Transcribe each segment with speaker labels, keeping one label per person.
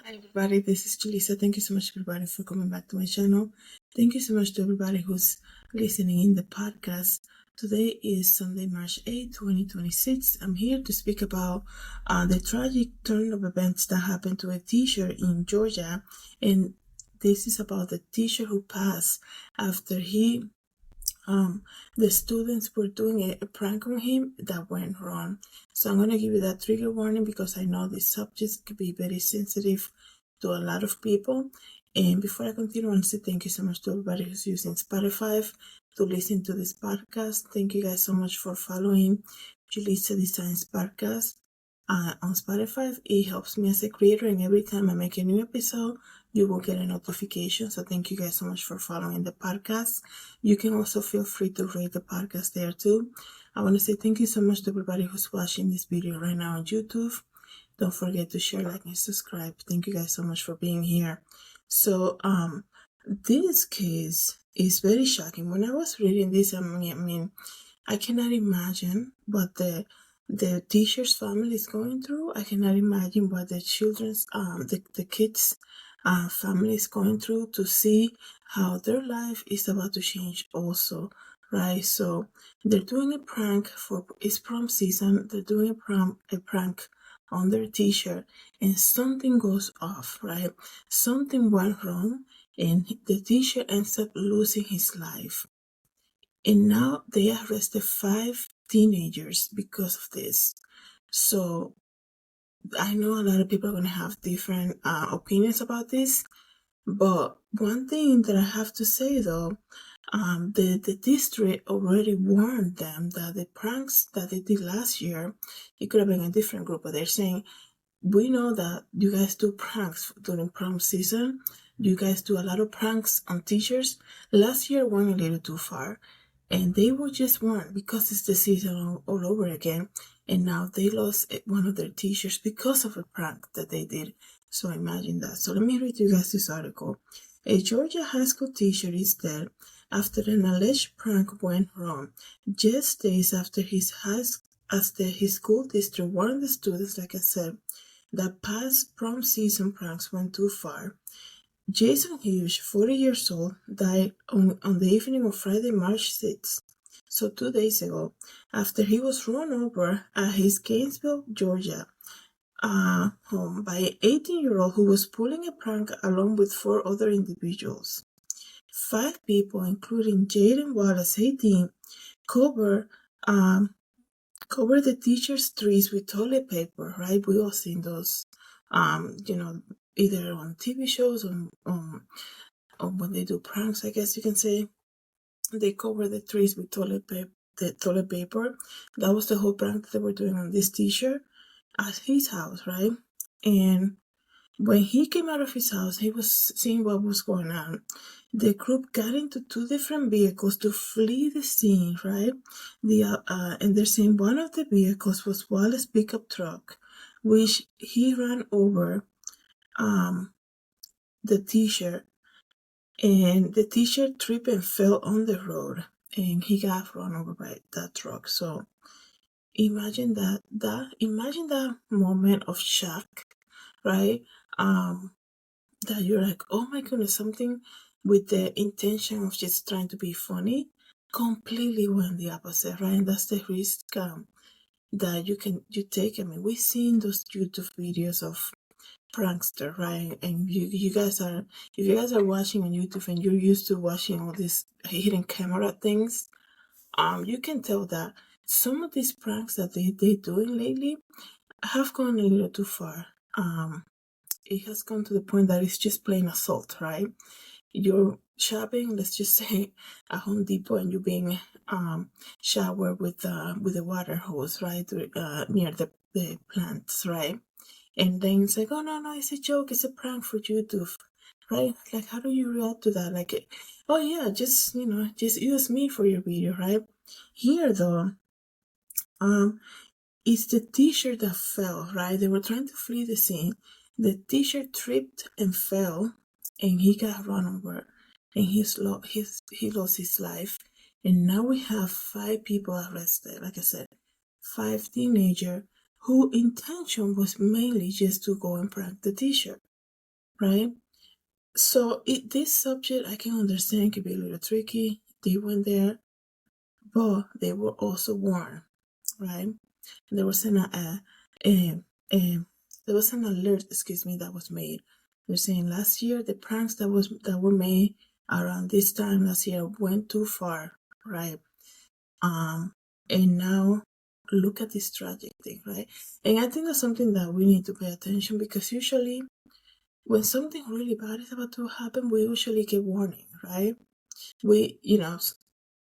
Speaker 1: Hi everybody, this is Julissa. Thank you so much everybody for coming back to my channel. Thank you so much to everybody who's listening in the podcast. Today is Sunday, March 8, 2026. I'm here to speak about the tragic turn of events that happened to a teacher in Georgia. And this is about the teacher who passed after the students were doing a prank on him that went wrong. So I'm going to give you that trigger warning because I know this subject could be very sensitive to a lot of people. And before I continue, I want to say thank you so much to everybody who's using Spotify to listen to this podcast. Thank you guys so much for following JulissaDesigns podcast on Spotify. It helps me as a creator, and every time I make a new episode, you will get a notification. So thank you guys so much for following the podcast. You can also feel free to rate the podcast there too. I want to say thank you so much to everybody who's watching this video right now on YouTube. Don't forget to share, like, and subscribe. Thank you guys so much for being here. So this case is very shocking. When I was reading this, I cannot imagine what the teacher's family is going through. I cannot imagine what the children's the kids family is going through, to see how their life is about to change also, right? So they're doing a prank for it's prom season. They're doing a prank on their teacher, and something goes off, right? Something went wrong, and the teacher ends up losing his life. And now they arrested 5 teenagers because of this. So I know a lot of people are going to have different opinions about this, but one thing that I have to say though, the district already warned them that the pranks that they did last year, it could have been a different group, but they're saying, we know that you guys do pranks during prom season. You guys do a lot of pranks on teachers. Last year went a little too far, and they were just warned because it's the season all over again. And now they lost one of their teachers because of a prank that they did. So imagine that. So let me read you guys this article. A Georgia high school teacher is dead after an alleged prank went wrong, just days after his school district warned the students, like I said, that past prom season pranks went too far. Jason Hughes, 40 years old, died on the evening of Friday, March 6th, so 2 days ago, after he was run over at his Gainesville, Georgia home by an 18-year-old who was pulling a prank along with 4 other individuals. 5 people, including Jaden Wallace, 18, covered the teacher's trees with toilet paper, right? We all seen those, either on TV shows or when they do pranks, I guess you can say. They cover the trees with toilet paper. That was the whole prank that they were doing on this teacher at his house, right? And when he came out of his house, he was seeing what was going on. The group got into 2 different vehicles to flee the scene, right? And they're saying one of the vehicles was Wallace's pickup truck, which he ran over the teacher, and the teacher tripped and fell on the road, and he got run over by that truck. So imagine that moment of shock, right? That you're like, oh my goodness, something with the intention of just trying to be funny completely went the opposite, right? And that's the risk that you take. I mean, we've seen those YouTube videos of prankster, right? And you guys are, if you guys are watching on YouTube and you're used to watching all these hidden camera things, you can tell that some of these pranks that they're doing lately have gone a little too far. It has come to the point that it's just plain assault, right? You're shopping, let's just say at Home Depot, and you're being showered with a water hose, right, near the plants, right? And then it's like, oh no, it's a joke, it's a prank for YouTube, right? Like, how do you react to that? Like, oh yeah, just use me for your video, right? Here though, it's the teacher that fell, right? They were trying to flee the scene. The teacher tripped and fell, and he got run over, and he lost his life. And now we have 5 people arrested. Like I said, 5 teenagers whose intention was mainly just to go and prank the teacher. right? So this subject, I can understand, can be a little tricky. They went there, but they were also warned, right? There was a, a there was an alert, excuse me, that was made. They're saying last year the pranks that were made around this time last year went too far, right? And now look at this tragic thing, right? And I think that's something that we need to pay attention, because usually when something really bad is about to happen, we usually get warning, right?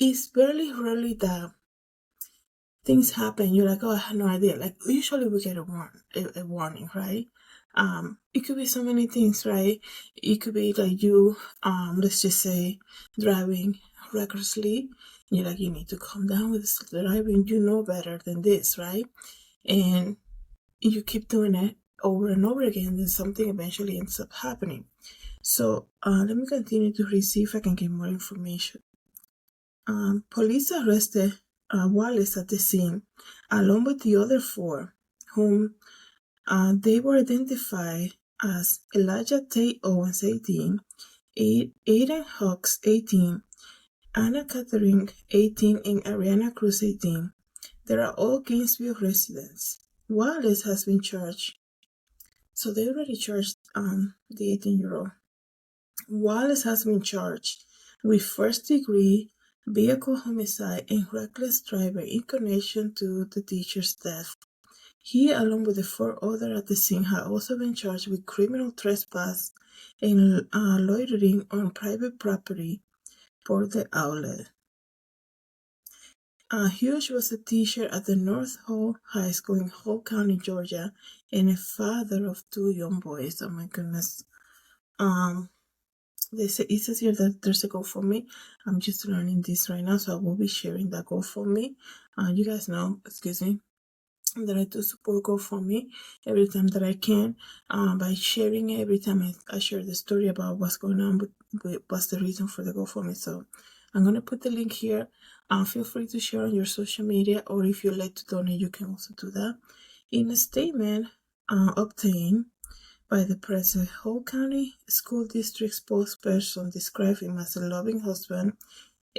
Speaker 1: It's very rarely that things happen. You're like, oh, I had no idea. Like usually we get a warning, right? It could be so many things, right? It could be like you, let's just say, driving recklessly. You're like, you need to calm down with this driving. You know better than this, right? And you keep doing it over and over again, then something eventually ends up happening. So let me continue to read, see if I can get more information. Police arrested Wallace at the scene, along with the other four, whom they were identified as Elijah Tate Owens, 18, Aiden Hawks, 18, Anna Catherine, 18, and Ariana Cruz, 18. They are all Gainesville residents. Wallace has been charged. So they already charged the 18-year-old. Wallace has been charged with first-degree vehicle homicide and reckless driving in connection to the teacher's death. He, along with the four others at the scene, had also been charged with criminal trespass and loitering on private property for the outlet. Hughes was a teacher at the North Hall High School in Hall County, Georgia, and a father of two young boys. Oh my goodness. It says here that there's a GoFundMe. I'm just learning this right now, so I will be sharing that GoFundMe. You guys know, excuse me, that I do support GoFundMe every time that I can, by sharing it every time I share the story about what's going on with what's the reason for the GoFundMe. So I'm going to put the link here. Feel free to share on your social media, or if you'd like to donate, you can also do that. In a statement obtained by the President, Hall County School District spokesperson described him as a loving husband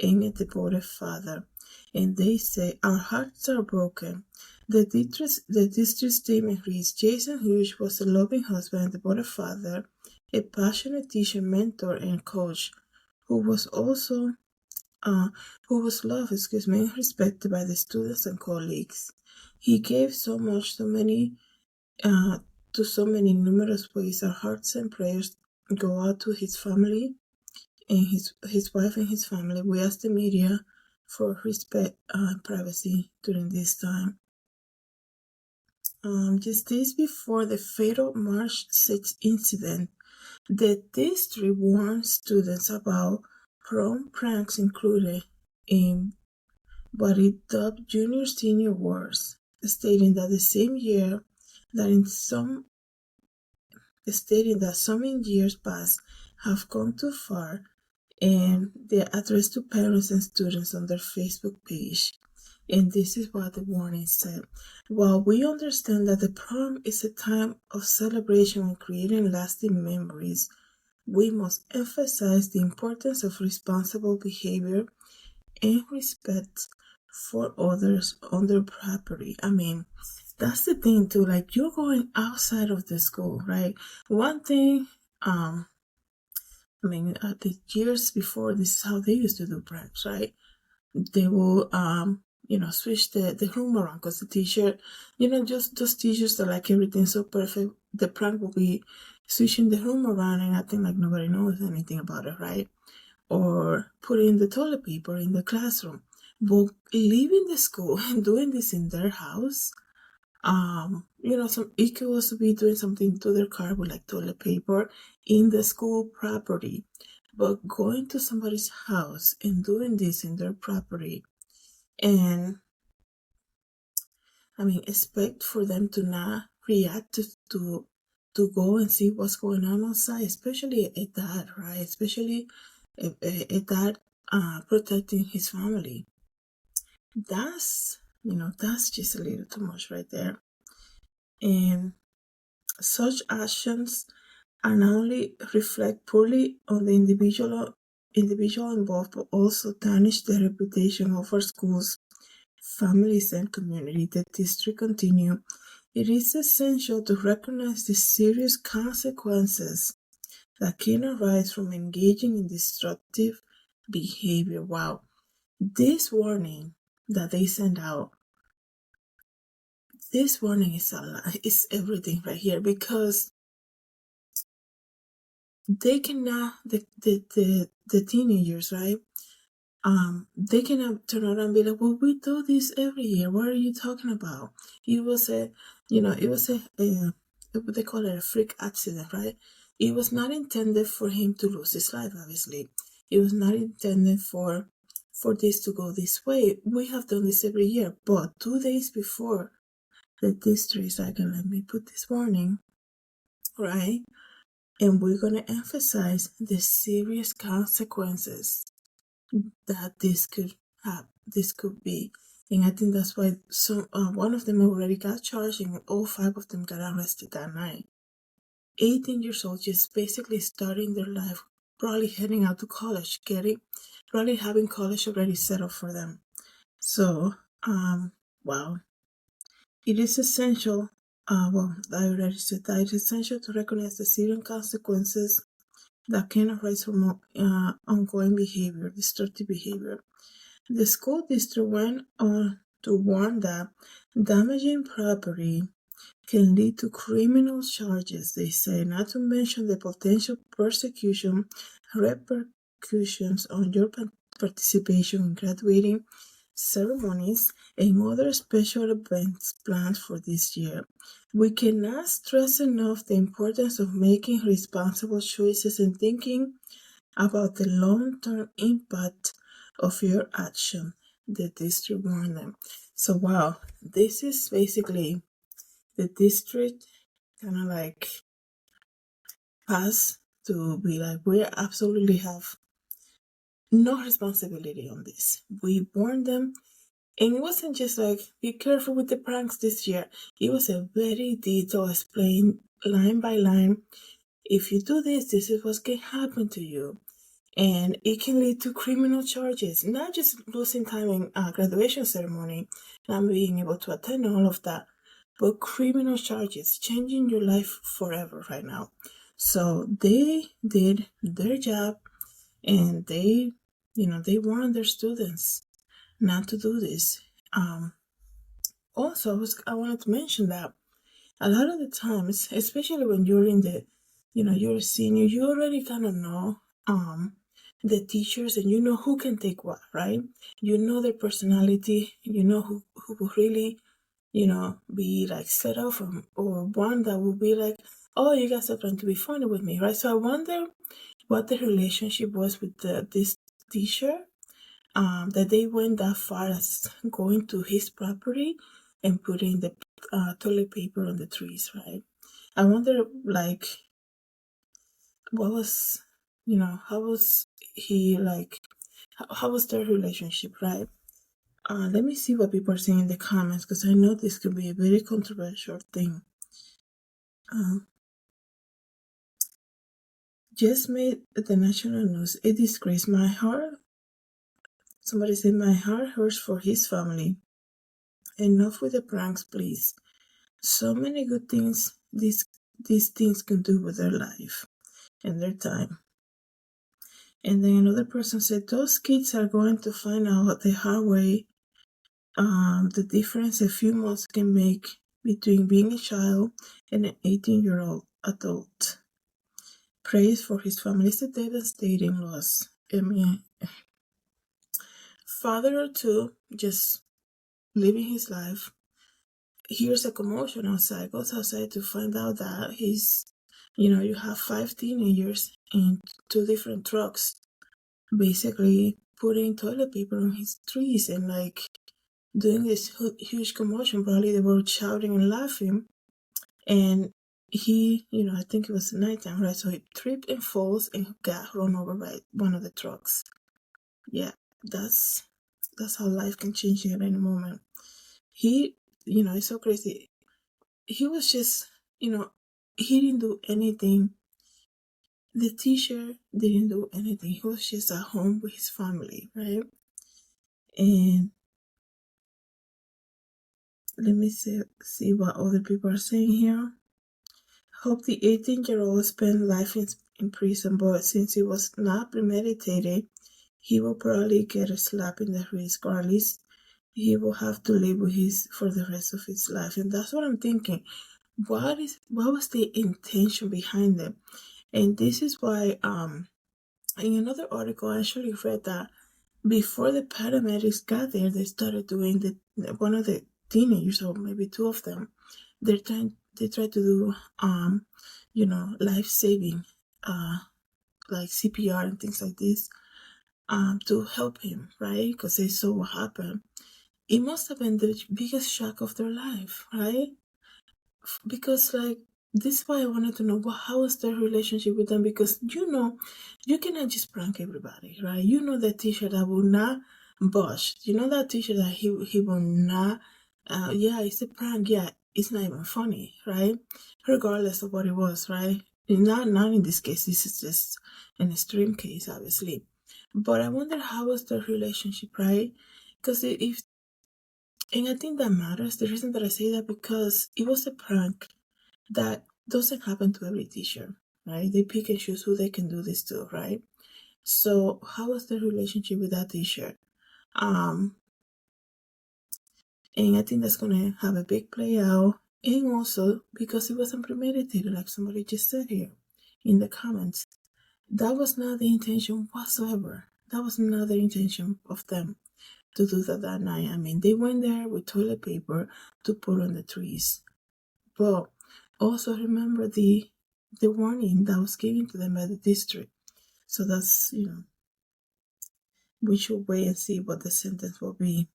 Speaker 1: and a devoted father. And they say, our hearts are broken. The district statement reads, Jason Hughes was a loving husband and devoted father, a passionate teacher, mentor, and coach, who was loved, and respected by the students and colleagues. He gave so much, to so many numerous ways. Our hearts and prayers go out to his family and his wife and his family. We ask the media for respect and privacy during this time. Just days before the fatal March 6 incident, the district warned students about prom pranks included in what it dubbed junior-senior wars, stating that some in years past have gone too far, and they addressed to parents and students on their Facebook page. And this is what the warning said. While we understand that the prom is a time of celebration and creating lasting memories, we must emphasize the importance of responsible behavior and respect for others on their property. I mean, that's the thing too. Like, you're going outside of the school, right? One thing, the years before, this is how they used to do pranks, right? They will, switch the room around, because the teacher, just those teachers that like everything so perfect, the prank will be switching the room around and acting like nobody knows anything about it, right? Or putting the toilet paper in the classroom. But leaving the school and doing this in their house, it could also be doing something to their car with like toilet paper in the school property. But going to somebody's house and doing this in their property, and expect for them to not react to go and see what's going on outside, especially a dad, right? Especially a dad protecting his family. That's just a little too much right there. And such actions and not only reflect poorly on the individual involved, but also tarnish the reputation of our schools, families, and community. The district continue. It is essential to recognize the serious consequences that can arise from engaging in destructive behavior. Wow. This warning that they send out, this warning is a lot, is everything right here, because they cannot, the teenagers, right? They cannot turn around and be like, well, we do this every year. What are you talking about? It was what they call it, a freak accident, right? It was not intended for him to lose his life, obviously. It was not intended for this to go this way. We have done this every year, but 2 days before the district is like, let me put this warning, right? And we're going to emphasize the serious consequences that this could have, this could be. And I think that's why one of them already got charged and all 5 of them got arrested that night. 18 years old, just basically starting their life, probably heading out to college, probably having college already set up for them. So, wow. It is essential, I already said that it is essential to recognize the serious consequences that can arise from ongoing behavior, destructive behavior. The school district went on to warn that damaging property can lead to criminal charges, they say, not to mention the potential repercussions on your participation in graduating ceremonies and other special events planned for this year. We cannot stress enough the importance of making responsible choices and thinking about the long-term impact of your action, the district warned them. So wow, this is basically the district kind of like has to be like, we absolutely have no responsibility on this. We warned them. And it wasn't just like, be careful with the pranks this year. It was a very detailed explain, line by line. If you do this, this is what can happen to you. And it can lead to criminal charges, not just losing time in a graduation ceremony, not being able to attend all of that, but criminal charges, changing your life forever right now. So they did their job, and they warned their students not to do this. Also, I wanted to mention that a lot of the times, especially when you're in you're a senior, you already kind of know the teachers, and you know who can take what, right? You know their personality, you know who will really, be like set off, or one that will be like, oh, you guys are trying to be funny with me, right? So I wonder what the relationship was with this teacher, that they went that far as going to his property and putting the toilet paper on the trees, right? I wonder, like, what was, how was he, like, how was their relationship, right? Let me see what people are saying in the comments, because I know this could be a very controversial thing. Just made the national news. A disgrace. My heart. Somebody said, my heart hurts for his family. Enough with the pranks, please. So many good things these things can do with their life and their time. And then another person said, those kids are going to find out the hard way the difference a few months can make between being a child and an 18-year-old adult. Praise for his family. It's a devastating loss. I mean, father or two just living his life, hears a commotion outside, goes outside to find out that you have 5 teenagers in 2 different trucks, basically putting toilet paper on his trees and like doing this huge commotion. Probably they were shouting and laughing, and he, I think it was nighttime, right? So he tripped and falls and got run over by one of the trucks. Yeah, that's how life can change at any moment. He, it's so crazy. He was just, he didn't do anything the teacher didn't do anything. He was just at home with his family, right? And let me see what other people are saying here. Hope the 18-year-old spent life in prison, but since it was not premeditated, he will probably get a slap in the wrist, or at least he will have to live with his for the rest of his life. And that's what I'm thinking. What was the intention behind it? And this is why in another article I actually read that before the paramedics got there, they started doing one of the teenagers, or maybe two of them, they tried to do life saving like CPR and things like this to help him, right? Because they saw what happened. It must have been the biggest shock of their life, right? Because like this is why I wanted to know how was their relationship with them, because you cannot just prank everybody, right? That teacher that will not budge. That teacher that he will not yeah, it's a prank, yeah, it's not even funny, right? Regardless of what it was, right? Not in this case, this is just an extreme case, obviously. But I wonder how was their relationship, right? Because if and I think that matters. The reason that I say that, because it was a prank that doesn't happen to every teacher, right? They pick and choose who they can do this to, right? So how was the relationship with that teacher? And I think that's gonna have a big play out. And also because it wasn't premeditated, like somebody just said here in the comments. That was not the intention whatsoever. That was not the intention of them to do that night. I mean, they went there with toilet paper to put on the trees. But also remember the warning that was given to them by the district. So that's, we should wait and see what the sentence will be.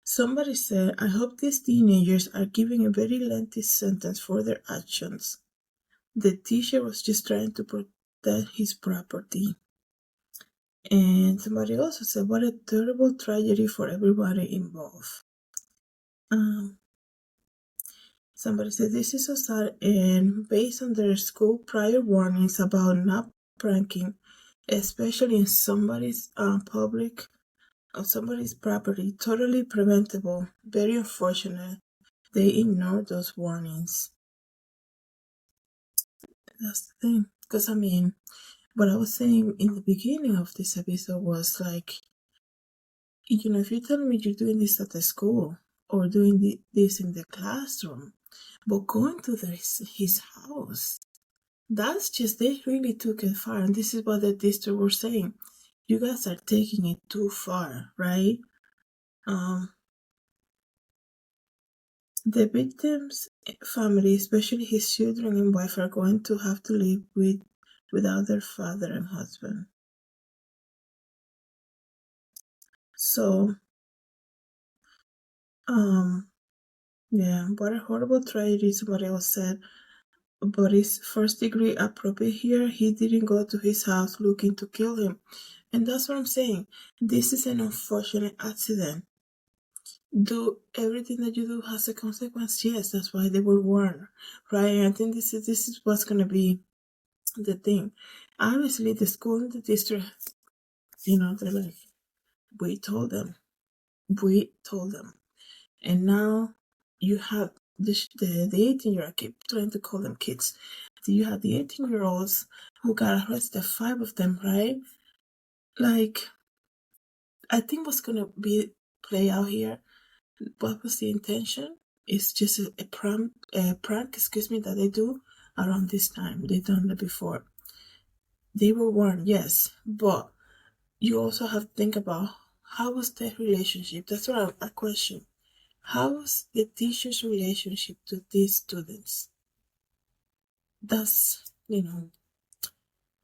Speaker 1: Somebody said, I hope these teenagers are giving a very lengthy sentence for their actions. The teacher was just trying to protect his property. And somebody also said, what a terrible tragedy for everybody involved. Somebody said, this is so sad, and based on their school prior warnings about not pranking, especially in somebody's public or somebody's property, totally preventable. Very unfortunate. They ignored those warnings. That's the thing. Because, I mean, what I was saying in the beginning of this episode was like, if you're telling me you're doing this at the school or doing this in the classroom, but going to his house, that's just, they really took it far. And this is what the district were saying. You guys are taking it too far, right? The victim's family, especially his children and wife, are going to have to live without their father and husband. So, yeah, what a horrible tragedy, somebody else said. But it's first degree appropriate here. He didn't go to his house looking to kill him. And that's what I'm saying. This is an unfortunate accident. Do everything that you do has a consequence? Yes, that's why they were warned, right? And I think this is what's gonna be the thing. Obviously, the school and the district, they're like, we told them, and now you have the 18-year-old. I keep trying to call them kids. So you have the 18-year-olds who got arrested, 5 of them, right? Like, I think what's gonna be play out here, what was the intention? It's just a prank, that they do around this time. They've done it before. They were warned, yes, but you also have to think about how was their relationship. That's what I question. How was the teacher's relationship to these students? That's,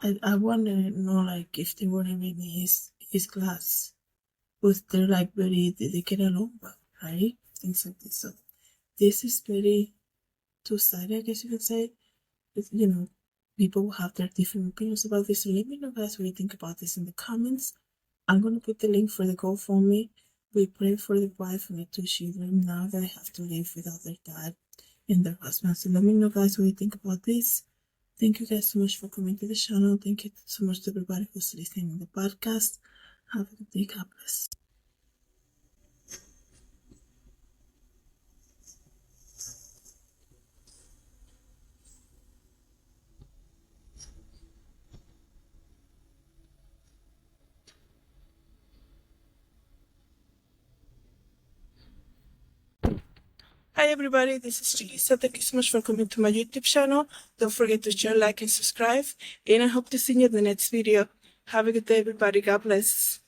Speaker 1: I want to know, like, if they were even in his class, was they like very, did they get along well, right? Things like this. So this is very two-sided, I guess you could say. People will have their different opinions about this. So let me know, guys, what you think about this in the comments. I'm going to put the link for the GoFundMe. We pray for the wife and the 2 children now that they have to live without their dad and their husband. So let me know, guys, what you think about this. Thank you guys so much for coming to the channel. Thank you so much to everybody who's listening to the podcast. Have a good day. God bless. Hi everybody, this is Julissa. Thank you so much for coming to my YouTube channel. Don't forget to share, like, and subscribe. And I hope to see you in the next video. Have a good day everybody. God bless.